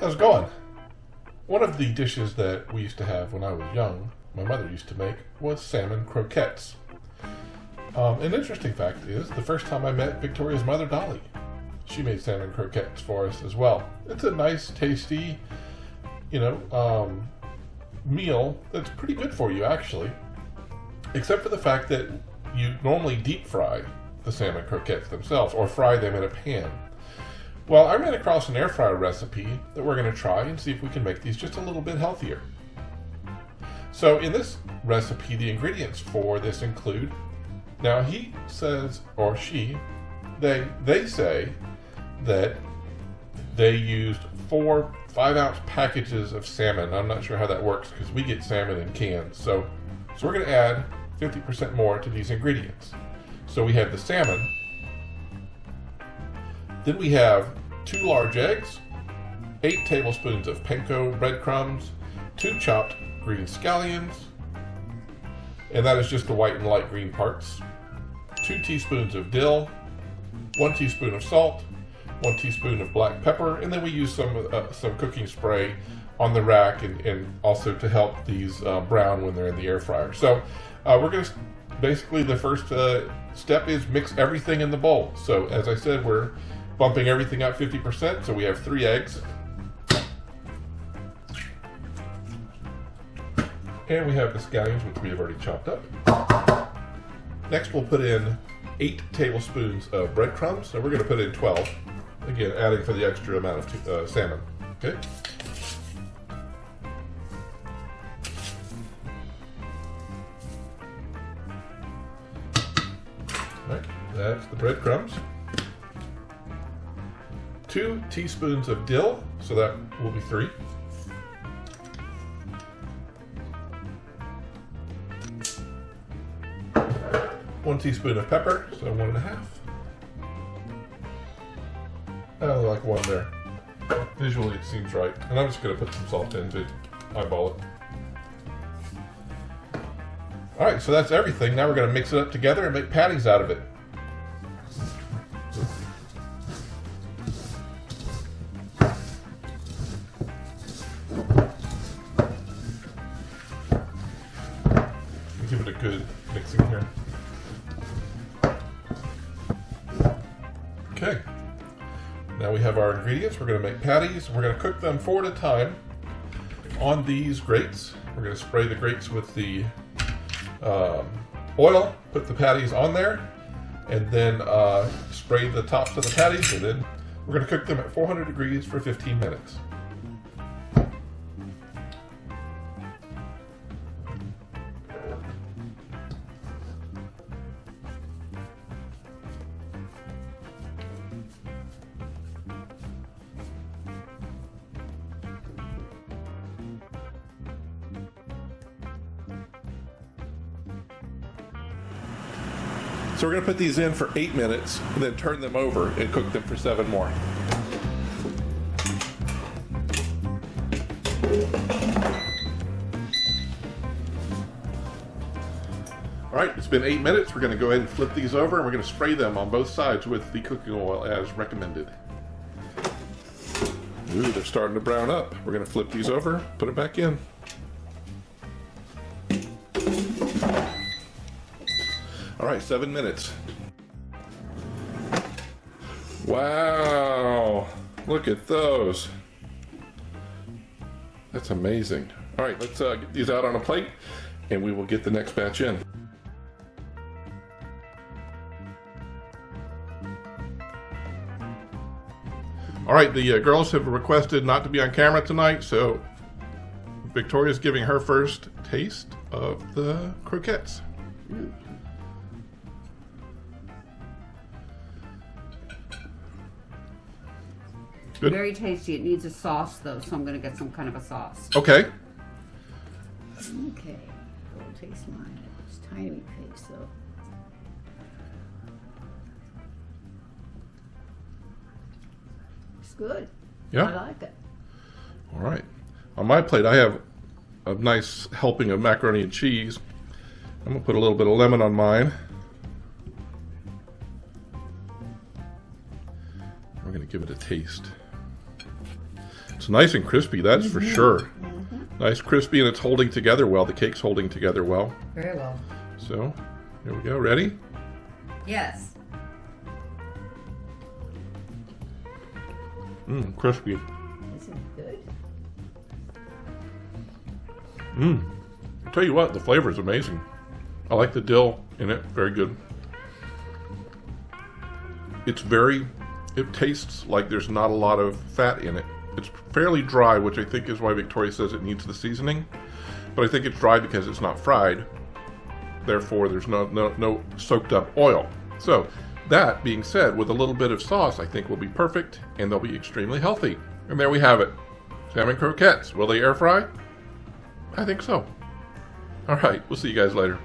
How's it going? One of the dishes that we used to have when I was young, my mother used to make, was salmon croquettes. An interesting fact is, the first time I met Victoria's mother, Dolly, she made salmon croquettes for us as well. It's a nice, tasty, meal that's pretty good for you, actually. Except for the fact that you normally deep fry the salmon croquettes themselves, or fry them in a pan. Well, I ran across an air fryer recipe that we're going to try and see if we can make these just a little bit healthier. So in this recipe, the ingredients for this include, now he says, or she, they say that they used 4 5-ounce packages of salmon. I'm not sure how that works because we get salmon in cans. So we're going to add 50% more to these ingredients. So we have the salmon. Then we have 2 large eggs, 8 tablespoons of panko breadcrumbs, 2 chopped green scallions, and that is just the white and light green parts, 2 teaspoons of dill, 1 teaspoon of salt, 1 teaspoon of black pepper, and then we use some cooking spray on the rack and also to help these brown when they're in the air fryer. So we're going to, basically the first step is mix everything in the bowl. So as I said, we're bumping everything up 50%, so we have 3 eggs. And we have the scallions, which we have already chopped up. Next we'll put in 8 tablespoons of breadcrumbs, and we're going to put in 12. Again, adding for the extra amount of salmon. Okay. All right, that's the breadcrumbs. 2 teaspoons of dill, so that will be 3. One teaspoon of pepper, so 1.5. I only like 1 there. Visually it seems right. And I'm just going to put some salt in to eyeball it. Alright, so that's everything. Now we're going to mix it up together and make patties out of it. Give it a good mixing here. Okay. Now we have our ingredients. We're going to make patties. We're going to cook them 4 at a time on these grates. We're going to spray the grates with the oil, put the patties on there, and then spray the tops of the patties, and then we're going to cook them at 400 degrees for 15 minutes. So we're going to put these in for 8 minutes and then turn them over and cook them for 7 more. Alright, it's been 8 minutes. We're going to go ahead and flip these over and we're going to spray them on both sides with the cooking oil as recommended. Ooh, they're starting to brown up. We're going to flip these over, put it back in. All right, 7 minutes. Wow, look at those. That's amazing. All right, let's get these out on a plate and we will get the next batch in. All right, the girls have requested not to be on camera tonight, so Victoria's giving her first taste of the croquettes. Good. Very tasty. It needs a sauce though, so I'm going to get some kind of a sauce. Okay. Okay, we'll taste mine. It's tiny piece though. It's good. Yeah. I like it. All right. On my plate, I have a nice helping of macaroni and cheese. I'm going to put a little bit of lemon on mine. We're going to give it a taste. It's nice and crispy, that's for sure. Nice crispy, and it's holding together well. The cake's holding together well. Very well. So, here we go. Ready? Yes. Crispy. Is it good? I'll tell you what, the flavor is amazing. I like the dill in it. Very good. It tastes like there's not a lot of fat in it. It's fairly dry, which I think is why Victoria says it needs the seasoning. But I think it's dry because it's not fried. Therefore, there's no soaked up oil. So, that being said, with a little bit of sauce, I think will be perfect, and they'll be extremely healthy. And there we have it. Salmon croquettes. Will they air fry? I think so. All right, we'll see you guys later.